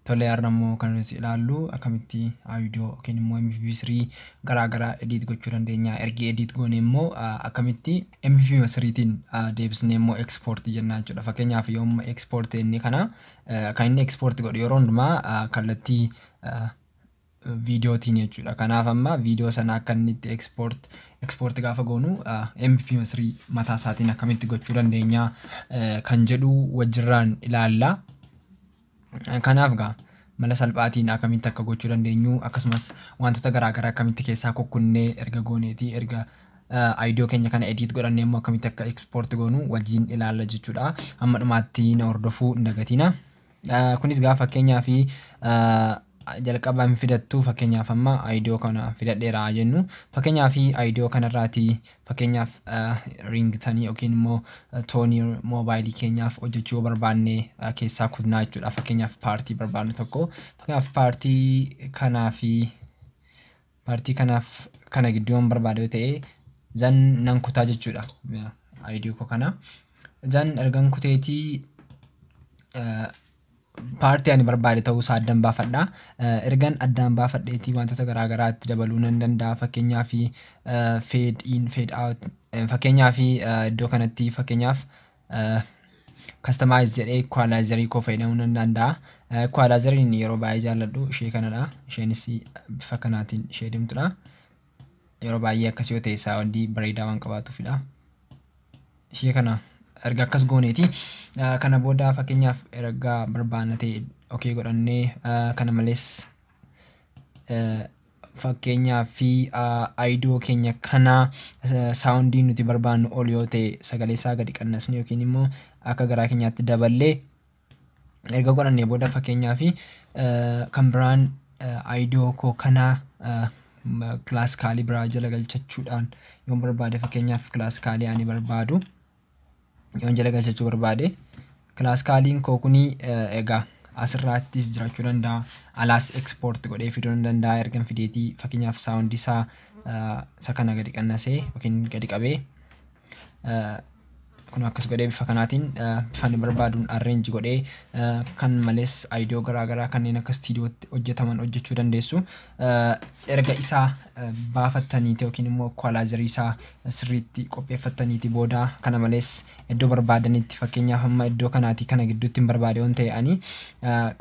Tole har'ammoo kan nuti ilaallu akkamitti audio yookiin immoo MP3 garaagaraa edit gochuu dandeenya. Ergi edit goone immoo akkamitti MP3tiin deebisnee immoo export jennaa jechuudha. Fakkeenyaaf yoo export inni kana kan inni export godhu yeroo hundumaa kallattii videotiin jechuudha. Kanaaf amma video sana akka inni itti export gaafa goonu MP3 mataa isaatiin akkamitti gochuu dandeenya kan jedhu wajjirraan ilaalla. Kanaaf mala salphaatiin akkamitti akka gochuu dandeenyu akkasumas wantoota garaagaraa akkamitti keessaa kokkunnee erga gooneeti erga audio keenya kana edit godhannee immoo akkamitti akka export goonu wajjin ilaalla jechuudha. Amma dhumaatti na hordofuu hin dagatina. Kunis gaafa fakkeenyaa fi jalqabaan fidattu fakkeenyaaf amma audio kana fidadheera jennu fakkeenyaaf audio kanarraati fakkeenyaaf ringtone yookiin immoo toonii moobaayilii keenyaaf hojjechuu barbaanne keessaa kunnaa jechuudha. Fakkeenyaaf paartii barbaannu tokko fakkeenyaaf paartii kanaaf kana gidduun barbaadu ta'e zan nan kutaa jechuudha. Audio kana zan ergan kuteetii paartii ani barbaade ta'uu isaa addaan baafadha. Ergan addaan baafadheetii wantoota garaagaraatti dabaluu nan danda'a. Fakkeenyaaf fade in fade out fakkeenyaaf iddoo kanatti fakkeenyaaf customize jedhee equalizerii koo fayyadamuu nan danda'a. Equalizeriin yeroo baay'ee jaalladhu ishee kanadha. Isheenis bifa kanaatiin ishee deemtudha. Yeroo baay'ee akkas yoo ta'e saawundii bareedaa waan qabaatuufidha. Ishee kana erga akkas gooneeti kana booda fakkeenyaaf erga barbaanna ta'e okay godhannee kana malees fakkeenyaaf audio keenya kana saawundii nuti barbaannu ol yoo ta'e sagalee isaa gadi qannasne yookiin immoo akka garaa keenyaatti daballee erga godhannee booda fakkeenyaaf kan biraan audio koo kana kilaasikaalii biraa jala galchachuudhaan yoo barbaade fakkeenyaaf kilaasikaalii ani barbaadu yoon jala galchachuu barbaade kilaasikaliin koo kuni egaa asirraattis jiraachuu danda'a. Alaas export godhee fiduu danda'a. Ergan fideetii fakkeenyaaf saawundii isaa kana gadi qannasee yookiin gadi qabee kun akkas godhee bifa kanaatiin bifa inni barbaaduun arrange godhee kan malees audio garaagaraa kanneen akka stuudiyootti hojjetaman hojjechuu dandeessu. Erga isaa baafattaniiti yookiin immoo equalizerii isaa sirriitti qopheeffattaniiti booda kana malees iddoo barbaadanitti fakkeenyaaf amma iddoo kanaati kana gidduutti hin barbaade waan ta'anii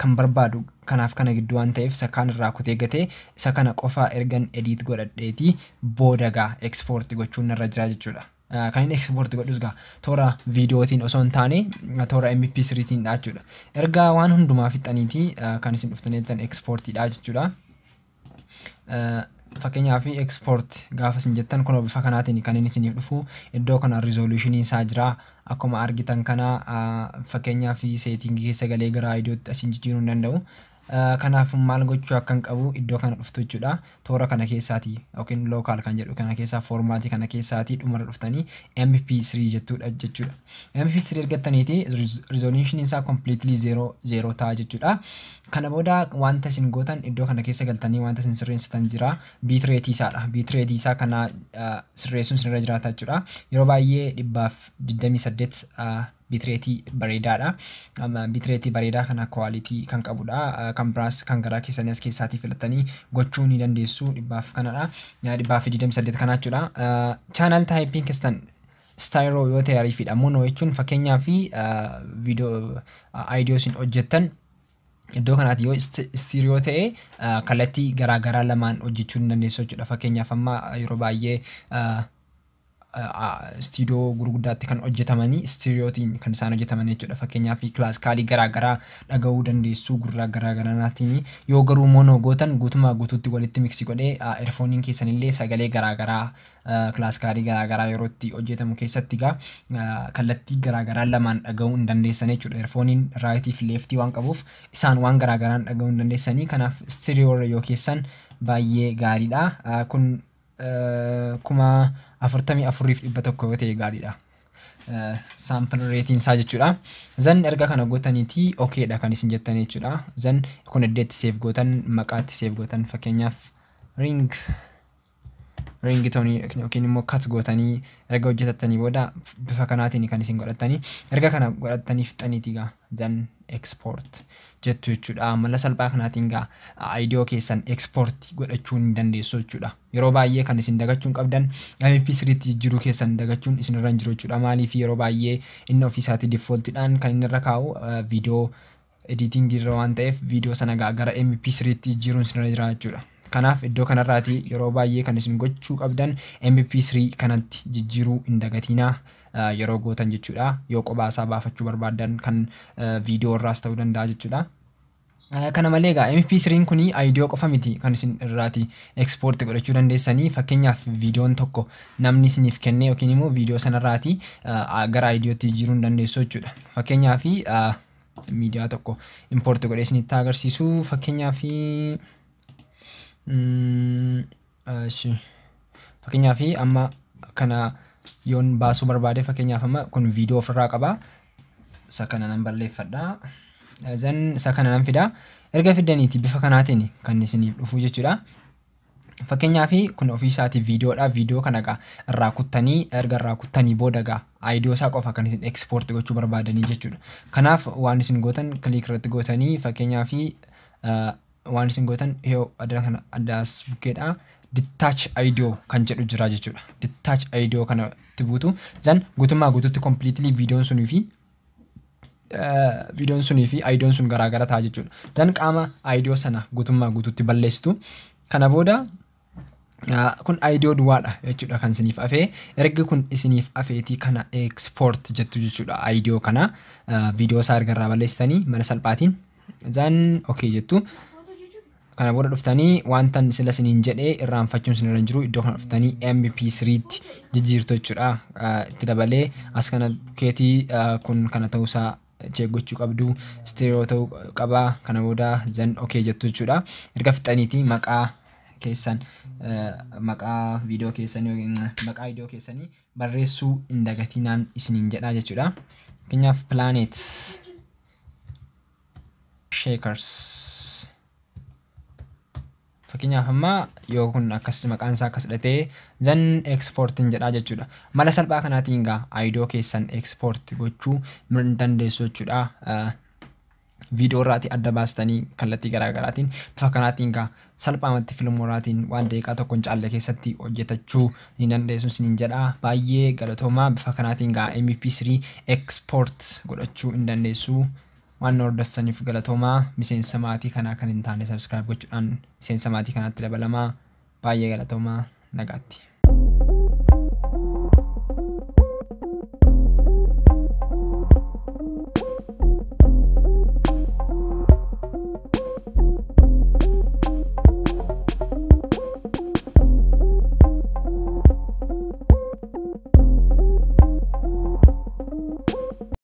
kan barbaadu kanaaf kana gidduu waan ta'eef isa kaan irraa kutee gatee isa kana qofa ergan edit godhadheeti booda export gochuun irra jira jechuudha. Kan inni export godhus toora videootiin osoo hin taane toora MP3tiin dha jechuudha. Erga waan hundumaa fixaniiti kan isin dhuftaniitan exportidha jechuudha. Fakkeenyaaf export gaafa isin jettan kun bifa kanaatiin kan inni isiniif dhufu iddoo kana resolutionii isaa jira. Akkuma argitan kana fakkeenyaaf setting keessa galee gara audiotti asin jijjiiruu hin danda'u. Kanaaf maal gochuu akkan qabu iddoo kana dhuftu jechuudha. Toora kana keessaati yookiin local kan jedhu kana keessaa formatii kana keessaati dhumarra dhuftanii MP3 jettuudha jechuudha. MP3 ergattaniiti resolution isaa completely 0 ta'a jechuudha. Kana booda wanta isin gootan iddoo kana keessa galtanii wanta isin sirreessitan jira. Bitrate isaadha. Bitrate isaa kana sirreessuun isinirra jiraata jechuudha. Yeroo baay'ee 128 bitrate bareedaadha. Bitrate bareedaa kana quality kan qabudha. Kan biraas kan garaa keessanii as keessaatii filatanii gochuu ni dandeessu. Dhibbaaf kanadha. 128 kana jechuudha. Channel typing keessan stereo yoo ta'e ariifidha. Mono jechuun fakkeenyaaf video audio isin hojjettan iddoo kanaatti yoo stereo ta'e kallattii garaagaraa lamaan hojjechuu ni dandeessu jechuudha. Fakkeenyaaf amma yeroo baay'ee studio gurguddaatti kan hojjetamanii stereootiin kan isaan hojjetaman jechuudha. Fakkeenyaaf kilaasikaalii garaagaraa dhaga'uu dandeessu gurraa garaagaraatiin yoo garuu mono gootan guutumaa guutuutti walitti miksi godhee earfooniin keessanillee sagalee garaagaraa kilaasikaalii garaagaraa yeroo itti hojjetamu keessatti kallattii garaagaraa lamaan dhaga'uu hin dandeessan jechuudha. Earfooniin raayitii fi leeftii waan qabuuf isaan waan garaagaraan dhaga'uu hin dandeessanii. Kanaaf stereoo yoo keessan baay'ee gaariidha. Kun kuma 44,100 yoo ta'e gaariidha. Sample rating isaa jechuudha. Zan erga kana gootaniiti okeedha kan isin jettan jechuudha. Zan kun eddeetti save gootan maqaatti save gootan fakkeenyaaf ringtone yookiin immoo cut gootanii erga hojjetattanii booda bifa kanaatiin kan isin godhatanii erga kana godhatanii fixaniiti gaa then export jettu jechuudha. Mala salphaa kanaatiin gaa ideo keessan export godhachuu ni dandeessu jechuudha. Yeroo baay'ee kan isin dagachuun qabdan MP3 tti jijjiiruu keessan dagachuun isin irra jiru jechuudha. Maaliif yeroo baay'ee inni ofiisaati defaultidhaan kan inni irra kaa'u video editing irra waan ta'eef video sana gara MP3 tti jijjiiruun isin irra jira jechuudha. Kanaaf iddoo kanarraati yeroo baay'ee kan isin gochuu qabdan MP3 kanatti jijjiiruu hin dagatinaa yeroo gootan jechuudha. Yoo qobaasaa baafachuu barbaadan kan video irraas ta'uu danda'a jechuudha. Kana malee gaa MP3 kuni ideo qofa miti kan isin irraati export godhachuu dandeessanii. Fakkeenyaaf viidiyoon tokko namni isiniif kenne yookiin immoo viidiyoo sanarraati gara ideotti jijjiiruu dandeessu jechuudha. Fakkeenyaaf miidiyaa tokko import godhee isinitti agarsiisu. Fakkeenyaaf amma kana yoon baasuu barbaade fakkeenyaaf amma kun viidiyoo ofirraa qaba. Isa kana nan balleeffadha. Then isa kana nan fida. Erga fidaniiti bifa kanaatiin kan isiniif dhufu jechuudha. Fakkeenyaaf kun ofiisaatii viidiyoodha. Viidiyoo kana irraa kuttanii erga irraa kuttanii booda ideo isaa qofa kan isin export gochuu barbaadanii jechuudha. Kanaaf waan isin gootan click irratti gootanii fakkeenyaaf waan isin gootan yoo addaas bukeedha. Detach ideo kan jedhu jira jechuudha. Detach ideo kana tibuutu then guutummaa guututti completely viidiyoon sunii fi ideoon sun garaagara ta'a jechuudha. Then qaama ideo sana guutummaa guututti balleessitu. Kana booda kun ideo duwwaadha jechuudha kan isiniif afee. Erga kun isiniif afeetii kana export jettu jechuudha. Ideo kana viidiyoo isaa erga irraa balleessitanii mala salphaatiin then okay jettu. Kana booda dhuftanii wantan sila isiniin jedhee irraanfachuun isin irra jiru iddoo kana dhuftanii MP3 tti jijjiirtu jechuudha. Itti dabalee as kana keetii kun kana ta'uusaa check gochuu qabdu. Stereo ta'uu qaba. Kana booda then okay jettu jechuudha. Erga fixaniiti maqaa keessan maqaa viidiyoo keessanii maqaa ideo keessanii barreessuu hin dagatinaan isiniin jedha jechuudha. Fakkeenyaaf Planet Shakers fakkeenyaaf amma yoo kun akkas maqaan isaa akkas hidhatee then export hin jedha jechuudha. Mala salphaa kanaatiin ideo keessan export gochuu hin dandeessu jechuudha. Viidiyoo irraati adda baastanii kallattii garaagaraatiin bifa kanaatiin salphaamatti filmooraatiin waan daqiiqaa tokko hin caalle keessatti hojjetachuu ni dandeessu isiniin jedha. Baay'ee galatoomaa bifa kanaatiin MP3 export godhachuu hin dandeessu. Waan hordoftaniif galatoomaa. Miseensa maatii kanaa kan hin taane subscribe gochuudhaan miseensa maatii kanaatti dabalamaa. Baay'ee galatoomaa. Nagaatti.